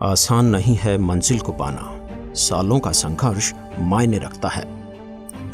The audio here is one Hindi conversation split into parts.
आसान नहीं है मंजिल को पाना, सालों का संघर्ष मायने रखता है।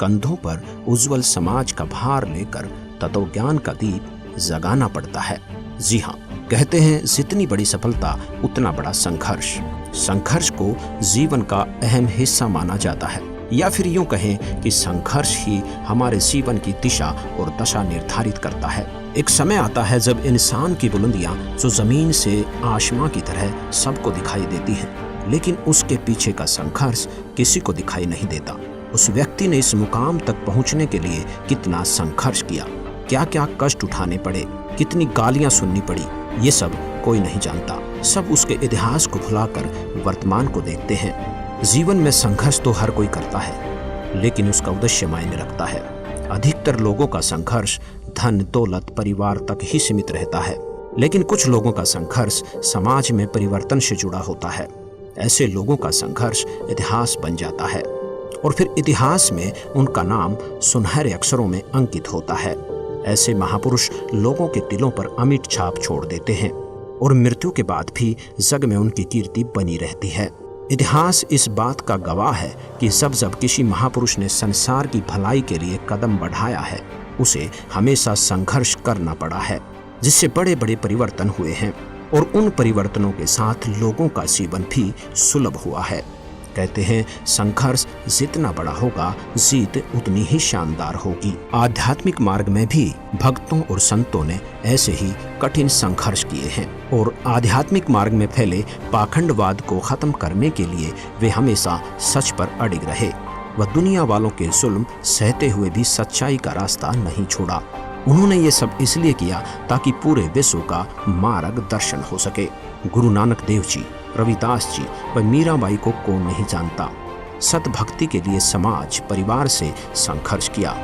कंधों पर उज्जवल समाज का भार लेकर तत्वज्ञान का दीप जगाना पड़ता है। जी हाँ, कहते हैं जितनी बड़ी सफलता उतना बड़ा संघर्ष। संघर्ष को जीवन का अहम हिस्सा माना जाता है, या फिर यूं कहें कि संघर्ष ही हमारे जीवन की दिशा और दशा निर्धारित करता है। एक समय आता है जब इंसान की बुलंदियां जो जमीन से आसमां की तरह सबको दिखाई देती हैं, लेकिन उसके पीछे का संघर्ष किसी को दिखाई नहीं देता। उस व्यक्ति ने इस मुकाम तक पहुंचने के लिए कितना संघर्ष किया, क्या क्या कष्ट उठाने पड़े, कितनी गालियां सुननी पड़ी, ये सब कोई नहीं जानता। सब उसके इतिहास को भुलाकर वर्तमान को देखते हैं। जीवन में संघर्ष तो हर कोई करता है, लेकिन उसका उद्देश्य मायने रखता है। अधिकतर लोगों का संघर्ष धन दौलत परिवार तक ही सीमित रहता है, लेकिन कुछ लोगों का संघर्ष समाज में परिवर्तन से जुड़ा होता है। ऐसे लोगों का संघर्ष इतिहास बन जाता है और फिर इतिहास में उनका नाम सुनहरे अक्षरों में अंकित होता है। ऐसे महापुरुष लोगों के दिलों पर अमिट छाप छोड़ देते हैं और मृत्यु के बाद भी जग में उनकी कीर्ति बनी रहती है। इतिहास इस बात का गवाह है कि जब किसी महापुरुष ने संसार की भलाई के लिए कदम बढ़ाया है, उसे हमेशा संघर्ष करना पड़ा है, जिससे बड़े बड़े परिवर्तन हुए हैं और उन परिवर्तनों के साथ लोगों का जीवन भी सुलभ हुआ है। कहते हैं संघर्ष जितना बड़ा होगा, जीत उतनी ही शानदार होगी। आध्यात्मिक मार्ग में भी भक्तों और संतों ने ऐसे ही कठिन संघर्ष किए हैं और आध्यात्मिक मार्ग में फैले पाखंडवाद को खत्म करने के लिए वे हमेशा सच पर अडिग रहे। वह दुनिया वालों के जुल्म सहते हुए भी सच्चाई का रास्ता नहीं छोड़ा। उन्होंने ये सब इसलिए किया ताकि पूरे विश्व का मार्गदर्शन हो सके। गुरु नानक देव जी, रविदास जी व मीराबाई को कौन नहीं जानता। सत भक्ति के लिए समाज परिवार से संघर्ष किया।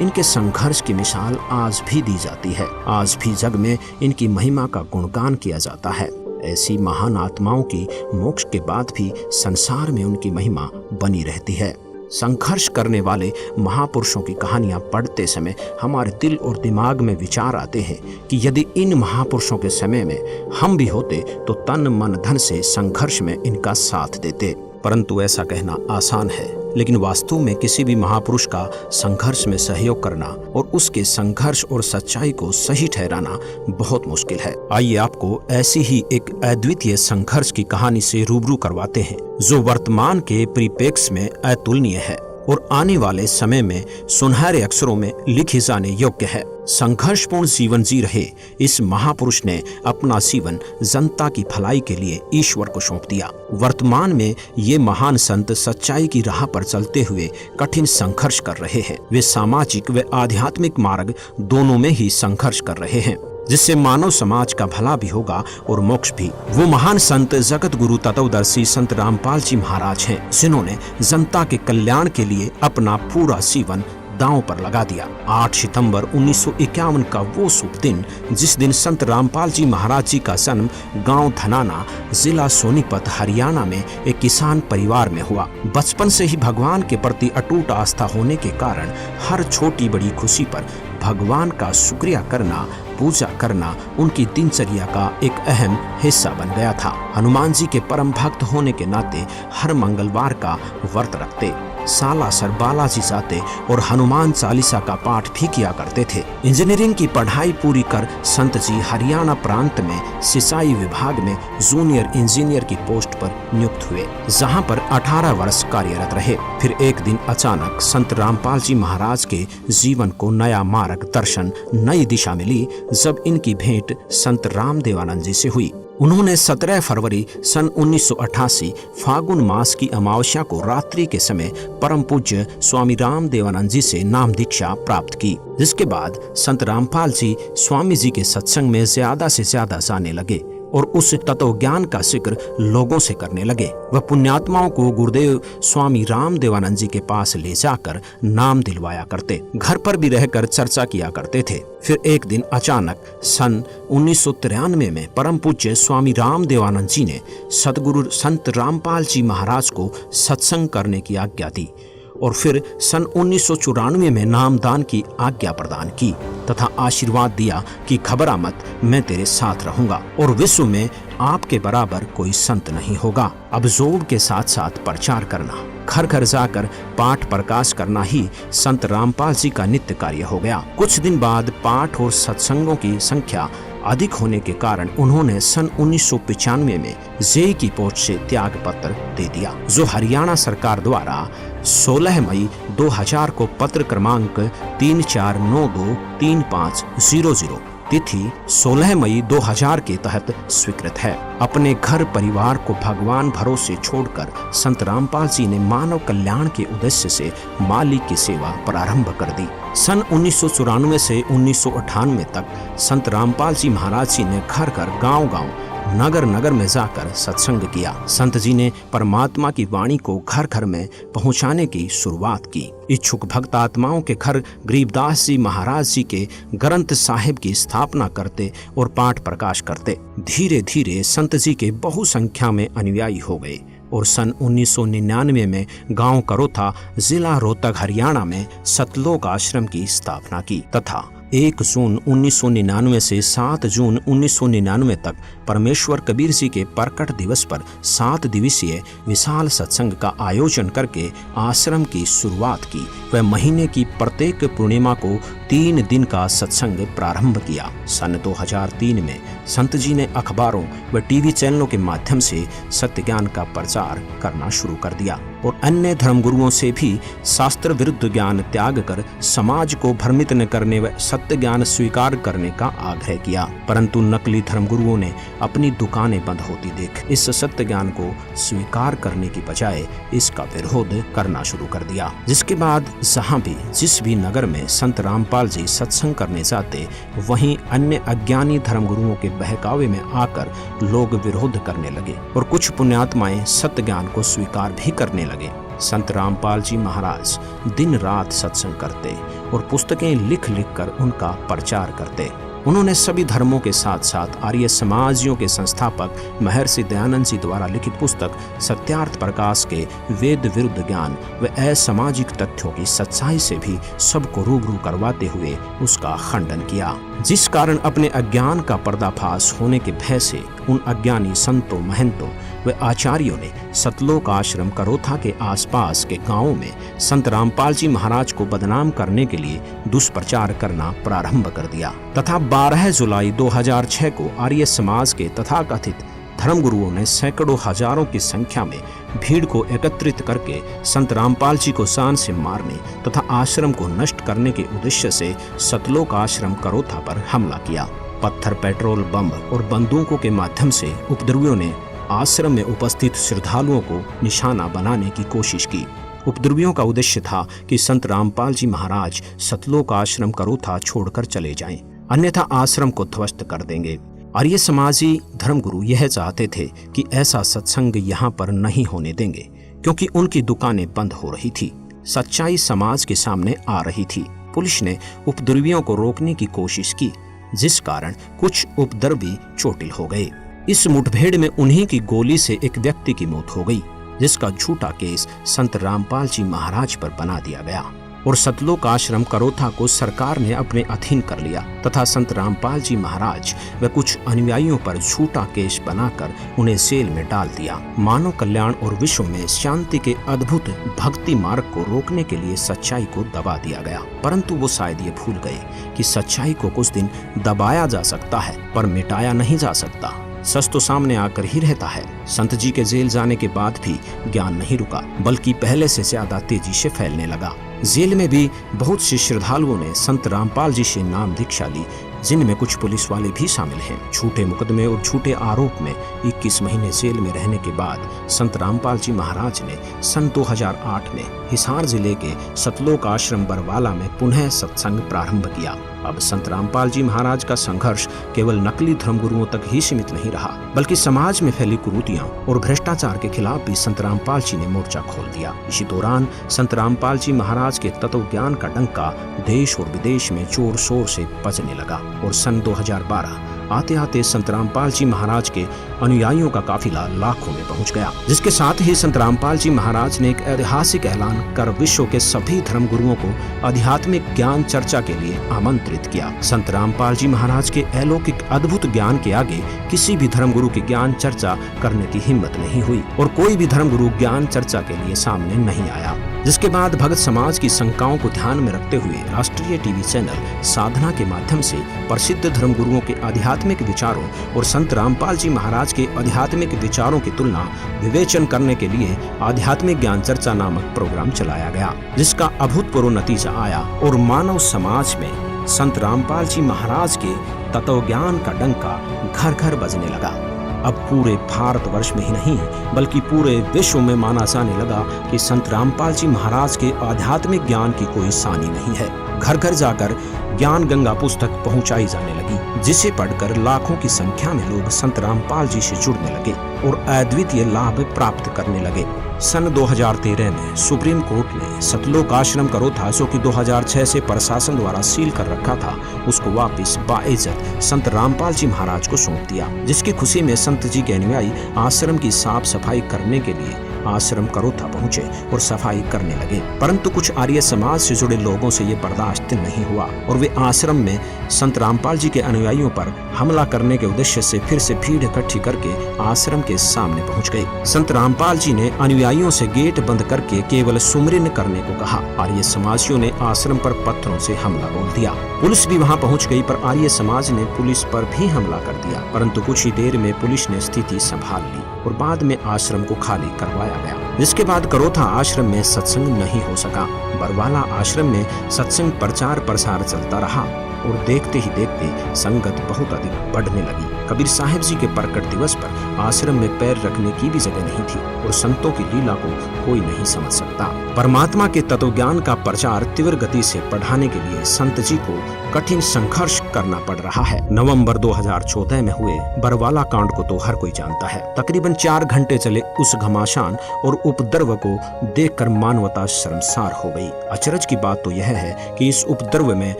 इनके संघर्ष की मिसाल आज भी दी जाती है। आज भी जग में इनकी महिमा का गुणगान किया जाता है। ऐसी महान आत्माओं की मोक्ष के बाद भी संसार में उनकी महिमा बनी रहती है। संघर्ष करने वाले महापुरुषों की कहानियां पढ़ते समय हमारे दिल और दिमाग में विचार आते हैं कि यदि इन महापुरुषों के समय में हम भी होते तो तन मन धन से संघर्ष में इनका साथ देते। परंतु ऐसा कहना आसान है, लेकिन वास्तव में किसी भी महापुरुष का संघर्ष में सहयोग करना और उसके संघर्ष और सच्चाई को सही ठहराना बहुत मुश्किल है। आइए आपको ऐसी ही एक अद्वितीय संघर्ष की कहानी से रूबरू करवाते हैं, जो वर्तमान के परिप्रेक्ष्य में अतुलनीय है और आने वाले समय में सुनहरे अक्षरों में लिखी जाने योग्य है। संघर्षपूर्ण जीवन जी रहे इस महापुरुष ने अपना जीवन जनता की भलाई के लिए ईश्वर को सौंप दिया। वर्तमान में ये महान संत सच्चाई की राह पर चलते हुए कठिन संघर्ष कर रहे हैं। वे सामाजिक व आध्यात्मिक मार्ग दोनों में ही संघर्ष कर रहे हैं, जिससे मानव समाज का भला भी होगा और मोक्ष भी। वो महान संत जगत गुरु तत्वदर्शी संत रामपाल जी महाराज हैं, जिन्होंने जनता के कल्याण के लिए अपना पूरा जीवन दांव पर लगा दिया। 8 सितंबर 1951 का वो शुभ दिन, जिस दिन संत रामपाल जी महाराज जी का जन्म गांव धनाना, जिला सोनीपत, हरियाणा में एक किसान परिवार में हुआ। बचपन से ही भगवान के प्रति अटूट आस्था होने के कारण हर छोटी बड़ी खुशी पर भगवान का शुक्रिया करना, पूजा करना उनकी दिनचर्या का एक अहम हिस्सा बन गया था। हनुमान जी के परम भक्त होने के नाते हर मंगलवार का व्रत रखते, सालासर बालाजी जाते और हनुमान चालीसा का पाठ भी किया करते थे। इंजीनियरिंग की पढ़ाई पूरी कर संत जी हरियाणा प्रांत में सिंचाई विभाग में जूनियर इंजीनियर की पोस्ट पर नियुक्त हुए, जहां पर 18 वर्ष कार्यरत रहे। फिर एक दिन अचानक संत रामपाल जी महाराज के जीवन को नया मार्गदर्शन, नई दिशा मिली जब इनकी भेंट संत रामदेवानंद जी से हुई। उन्होंने 17 फरवरी सन 1988 फागुन मास की अमावस्या को रात्रि के समय परम पूज्य स्वामी रामदेवानंद जी से नाम दीक्षा प्राप्त की, जिसके बाद संत रामपाल जी स्वामी जी के सत्संग में ज्यादा से ज्यादा जाने लगे और उस तत्व ज्ञान का जिक्र लोगों से करने लगे। वह पुण्यात्माओं को गुरुदेव स्वामी रामदेवानंद जी के पास ले जाकर नाम दिलवाया करते, घर पर भी रहकर चर्चा किया करते थे। फिर एक दिन अचानक सन 1993 में परम पूज्य स्वामी रामदेवानंद जी ने सदगुरु संत रामपाल जी महाराज को सत्संग करने की आज्ञा दी और फिर सन 1994 में नामदान की आज्ञा प्रदान की तथा आशीर्वाद दिया कि घबरा मत, मैं तेरे साथ रहूंगा और विश्व में आपके बराबर कोई संत नहीं होगा। अब जोड़ के साथ साथ प्रचार करना, घर घर जाकर पाठ प्रकाश करना ही संत रामपाल जी का नित्य कार्य हो गया। कुछ दिन बाद पाठ और सत्संगों की संख्या अधिक होने के कारण उन्होंने सन 1995 में जेई की पोस्ट से त्याग पत्र दे दिया, जो हरियाणा सरकार द्वारा 16 मई 2000 को पत्र क्रमांक 34923500 तिथि 16 मई 2000 के तहत स्वीकृत है। अपने घर परिवार को भगवान भरोसे छोड़कर संत रामपाल जी ने मानव कल्याण के उद्देश्य से माली की सेवा प्रारंभ कर दी। सन 1994 से 1998 तक संत रामपाल जी महाराज जी ने घर घर, गांव-गांव, नगर नगर में जाकर सत्संग किया। संत जी ने परमात्मा की वाणी को घर घर में पहुंचाने की शुरुआत की। इच्छुक भक्त आत्माओं के घर गरीबदास जी महाराज जी के ग्रंथ साहिब की स्थापना करते और पाठ प्रकाश करते। धीरे धीरे संत जी के बहु संख्या में अनुयायी हो गए और सन 1999 में गांव करोथा, जिला रोहतक, हरियाणा में सतलोक आश्रम की स्थापना की तथा 1 जून 1999 से 7 जून 1999 तक परमेश्वर कबीर जी के प्रकट दिवस पर 7 दिवसीय विशाल सत्संग का आयोजन करके आश्रम की शुरुआत की। वह महीने की प्रत्येक पूर्णिमा को 3 दिन का सत्संग प्रारंभ किया। सन 2003 में संत जी ने अखबारों व टीवी चैनलों के माध्यम से सत्य ज्ञान का प्रचार करना शुरू कर दिया और अन्य धर्मगुरुओं से भी शास्त्र विरुद्ध ज्ञान त्याग कर समाज को भ्रमित न करने व सत्य ज्ञान स्वीकार करने का आग्रह किया। परंतु नकली धर्मगुरुओं ने अपनी दुकानें बंद होती देख इस सत्य ज्ञान को स्वीकार करने की बजाय इसका विरोध करना शुरू कर दिया। जिसके बाद जहाँ भी जिस भी नगर में संत रामपाल जी सत्संग करने जाते, वहीं अन्य अज्ञानी धर्मगुरुओं के बहकावे में आकर लोग विरोध करने लगे और कुछ पुण्यात्माएं सत्य ज्ञान को स्वीकार भी करने लगे। संत रामपाल जी महाराज दिन रात सत्संग करते और पुस्तकें लिख लिख कर उनका प्रचार करते। उन्होंने सभी धर्मों के साथ साथ आर्य समाजियों के संस्थापक महर्षि दयानंद जी द्वारा लिखित पुस्तक सत्यार्थ प्रकाश के वेद विरुद्ध ज्ञान व असामाजिक तथ्यों की सच्चाई से भी सबको रूबरू करवाते हुए उसका खंडन किया, जिस कारण अपने अज्ञान का पर्दाफाश होने के भय से उन अज्ञानी संतों, महंतों व आचार्यों ने सतलोक आश्रम करोथा के आसपास के गांवों में संत रामपाल जी महाराज को बदनाम करने के लिए दुष्प्रचार करना प्रारंभ कर दिया तथा 12 जुलाई 2006 को आर्य समाज के तथाकथित धर्मगुरुओं ने सैकड़ों हजारों की संख्या में भीड़ को एकत्रित करके संत रामपाल जी को शान से मारने तथा आश्रम को नष्ट करने के उद्देश्य से सतलोक आश्रम करोथा पर हमला किया। पत्थर, पेट्रोल, बम और बंदूकों के माध्यम से उपद्रवियों ने आश्रम में उपस्थित श्रद्धालुओं को निशाना बनाने की कोशिश की। उपद्रवियों का उद्देश्य था कि संत रामपाल जी महाराज सतलोक आश्रम करोथा छोड़कर चले जाएं, अन्यथा आश्रम को ध्वस्त कर देंगे। आर्य समाजी धर्मगुरु यह चाहते थे कि ऐसा सत्संग यहाँ पर नहीं होने देंगे, क्योंकि उनकी दुकानें बंद हो रही थी, सच्चाई समाज के सामने आ रही थी। पुलिस ने उपद्रवियों को रोकने की कोशिश की, जिस कारण कुछ उपद्रवी चोटिल हो गए। इस मुठभेड़ में उन्हीं की गोली से एक व्यक्ति की मौत हो गई, जिसका झूठा केस संत रामपाल जी महाराज पर बना दिया गया और सतलोक आश्रम करोथा को सरकार ने अपने अधीन कर लिया तथा संत रामपाल जी महाराज व कुछ अनुयायियों पर झूठा केस बनाकर उन्हें जेल में डाल दिया। मानव कल्याण और विश्व में शांति के अद्भुत भक्ति मार्ग को रोकने के लिए सच्चाई को दबा दिया गया, परंतु वो शायद ये भूल गए कि सच्चाई को कुछ दिन दबाया जा सकता है पर मिटाया नहीं जा सकता। सच तो सामने आकर ही रहता है। संत जी के जेल जाने के बाद भी ज्ञान नहीं रुका, बल्कि पहले से ज्यादा तेजी से फैलने लगा। जेल में भी बहुत से श्रद्धालुओं ने संत रामपाल जी से नाम दीक्षा ली, जिनमें कुछ पुलिस वाले भी शामिल हैं। झूठे मुकदमे और झूठे आरोप में 21 महीने जेल में रहने के बाद संत रामपाल जी महाराज ने सन 2008 में हिसार जिले के सतलोक आश्रम बरवाला में पुनः सत्संग प्रारंभ किया। अब संत रामपाल जी महाराज का संघर्ष केवल नकली धर्मगुरुओं तक ही सीमित नहीं रहा, बल्कि समाज में फैली कुरीतियां और भ्रष्टाचार के खिलाफ भी संत रामपाल जी ने मोर्चा खोल दिया। इसी दौरान संत रामपाल जी महाराज के तत्व ज्ञान का डंका देश और विदेश में जोर शोर से बजने लगा और सन 2012 आते आते संत रामपाल जी महाराज के अनुयायियों का काफिला लाखों में पहुंच गया, जिसके साथ ही संत रामपाल जी महाराज ने एक ऐतिहासिक ऐलान कर विश्व के सभी धर्म गुरुओं को आध्यात्मिक ज्ञान चर्चा के लिए आमंत्रित किया। संत रामपाल जी महाराज के अलौकिक अद्भुत ज्ञान के आगे किसी भी धर्म गुरु की ज्ञान चर्चा करने की हिम्मत नहीं हुई और कोई भी धर्म गुरु ज्ञान चर्चा के लिए सामने नहीं आया। जिसके बाद भगत समाज की शंकाओं को ध्यान में रखते हुए राष्ट्रीय टीवी चैनल साधना के माध्यम से प्रसिद्ध धर्म गुरुओं के आध्यात्मिक विचारों और संत रामपाल जी महाराज के आध्यात्मिक विचारों की तुलना विवेचन करने के लिए आध्यात्मिक ज्ञान चर्चा नामक प्रोग्राम चलाया गया, जिसका अभूतपूर्व नतीजा आया और मानव समाज में संत रामपाल जी महाराज के तत्वज्ञान का डंका घर घर बजने लगा। अब पूरे भारतवर्ष में ही नहीं बल्कि पूरे विश्व में माना जाने लगा कि संत रामपाल जी महाराज के आध्यात्मिक ज्ञान की कोई सानी नहीं है। घर घर जाकर ज्ञान गंगा पुस्तक पहुंचाई जाने लगी, जिसे पढ़कर लाखों की संख्या में लोग संत रामपाल जी से जुड़ने लगे और अद्वितीय लाभ प्राप्त करने लगे। सन 2013 में सुप्रीम कोर्ट ने सतलोक आश्रम करोथा, जो कि 2006 से प्रशासन द्वारा सील कर रखा था, उसको वापस बाइज्जत संत रामपाल जी महाराज को सौंप दिया, जिसकी खुशी में संत जी के अनुयायी आश्रम की साफ सफाई करने के लिए आश्रम करोथा पहुंचे और सफाई करने लगे। परंतु कुछ आर्य समाज से जुड़े लोगों से ये बर्दाश्त नहीं हुआ और वे आश्रम में संत रामपाल जी के अनुयायियों पर हमला करने के उद्देश्य से फिर से भीड़ इकट्ठी करके आश्रम के सामने पहुंच गए। संत रामपाल जी ने अनुयायियों से गेट बंद करके केवल सुमरिन करने को कहा। आर्य समाजियों ने आश्रम पर पत्थरों से हमला बोल दिया। पुलिस भी वहां पहुंच गई, पर आर्य समाज ने पुलिस पर भी हमला कर दिया। परंतु कुछ ही देर में पुलिस ने स्थिति संभाल ली और बाद में आश्रम को खाली करवाया गया। जिसके बाद करोथा आश्रम में सत्संग नहीं हो सका। बरवाला आश्रम में सत्संग प्रचार प्रसार चलता रहा और देखते ही देखते संगत बहुत अधिक बढ़ने लगी। कबीर साहिब जी के प्रकट दिवस पर आश्रम में पैर रखने की भी जगह नहीं थी और संतों की लीला को कोई नहीं समझ सकता। परमात्मा के तत्वज्ञान का प्रचार तीव्र गति से बढ़ाने के लिए संत जी को कठिन संघर्ष करना पड़ रहा है। नवंबर 2014 में हुए बरवाला कांड को तो हर कोई जानता है। तकरीबन 4 घंटे चले उस घमासान और उपद्रव को देखकर मानवता शर्मसार हो गई। अचरज की बात तो यह है कि इस उपद्रव में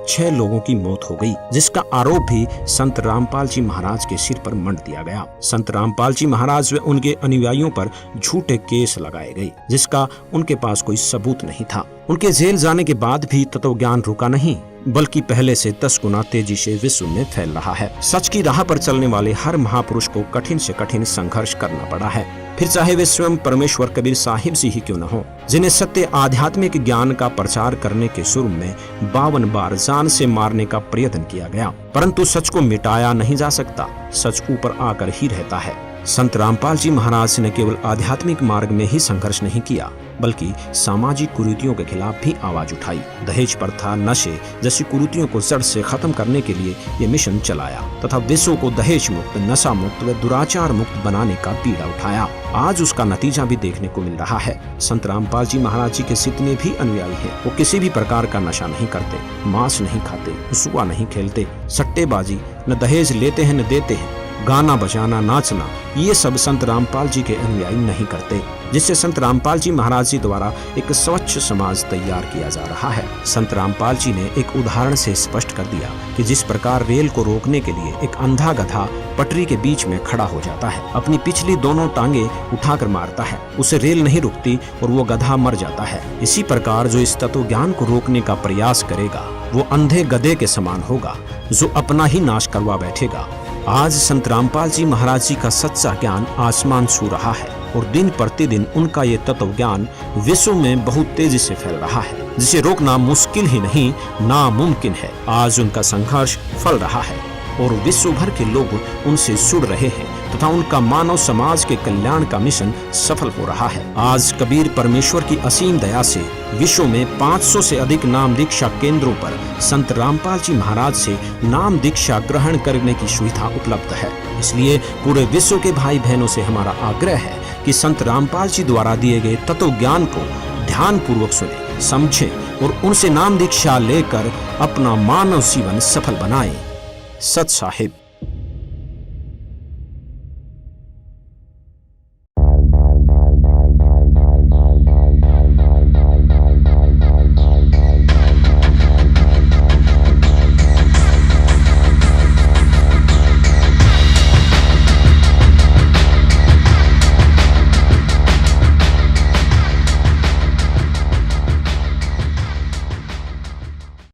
6 लोगों की मौत हो गई, जिसका आरोप भी संत रामपाल जी महाराज के सिर पर मंड दिया गया। संत रामपाल जी महाराज व उनके अनुयायियों पर झूठे केस लगाए गए, जिसका उनके पास कोई सबूत नहीं था। उनके जेल जाने के बाद भी तत्वज्ञान रुका नहीं, बल्कि पहले से 10 गुना तेजी से विश्व में फैल रहा है। सच की राह पर चलने वाले हर महापुरुष को कठिन से कठिन संघर्ष करना पड़ा है, फिर चाहे वे स्वयं परमेश्वर कबीर साहिब जी ही क्यों न हो, जिन्हें सत्य आध्यात्मिक ज्ञान का प्रचार करने के जुर्म में 52 बार जान से मारने का प्रयत्न किया गया, परंतु सच को मिटाया नहीं जा सकता। सच ऊपर आकर ही रहता है। संत रामपाल जी महाराज ने केवल आध्यात्मिक मार्ग में ही संघर्ष नहीं किया, बल्कि सामाजिक कुरीतियों के खिलाफ भी आवाज उठाई। दहेज प्रथा, नशे जैसी कुरीतियों को जड़ से खत्म करने के लिए ये मिशन चलाया तथा विश्व को दहेज मुक्त, नशा मुक्त व दुराचार मुक्त बनाने का बीड़ा उठाया। आज उसका नतीजा भी देखने को मिल रहा है। संत रामपाल जी महाराज जी के जितने भी अनुयायी हैं, वो किसी भी प्रकार का नशा नहीं करते, मांस नहीं खाते, जुआ नहीं खेलते, सट्टेबाजी न दहेज लेते हैं न देते हैं, गाना बजाना, नाचना, ये सब संत रामपाल जी के अनुयायी नहीं करते, जिससे संत रामपाल जी महाराज जी द्वारा एक स्वच्छ समाज तैयार किया जा रहा है। संत रामपाल जी ने एक उदाहरण से स्पष्ट कर दिया कि जिस प्रकार रेल को रोकने के लिए एक अंधा गधा पटरी के बीच में खड़ा हो जाता है, अपनी पिछली दोनों टांगे उठाकर मारता है, उसे रेल नहीं रुकती और वो गधा मर जाता है। इसी प्रकार जो इस तत्व ज्ञान को रोकने का प्रयास करेगा, वो अंधे गधे के समान होगा, जो अपना ही नाश करवा बैठेगा। आज संत रामपाल जी महाराज जी का सच्चा ज्ञान आसमान छू रहा है और दिन प्रतिदिन उनका ये तत्व ज्ञान विश्व में बहुत तेजी से फैल रहा है, जिसे रोकना मुश्किल ही नहीं, नामुमकिन है। आज उनका संघर्ष फल रहा है और विश्व भर के लोग उनसे जुड़ रहे हैं तथा उनका मानव समाज के कल्याण का मिशन सफल हो रहा है। आज कबीर परमेश्वर की असीम दया से विश्व में 500 से अधिक नाम दीक्षा केंद्रों पर संत रामपाल जी महाराज से नाम दीक्षा ग्रहण करने की सुविधा उपलब्ध है। इसलिए पूरे विश्व के भाई बहनों से हमारा आग्रह है कि संत रामपाल जी द्वारा दिए गए तत्व ज्ञान को ध्यान पूर्वक सुने, समझें और उनसे नाम दीक्षा लेकर अपना मानव जीवन सफल बनाएं। सत साहिब।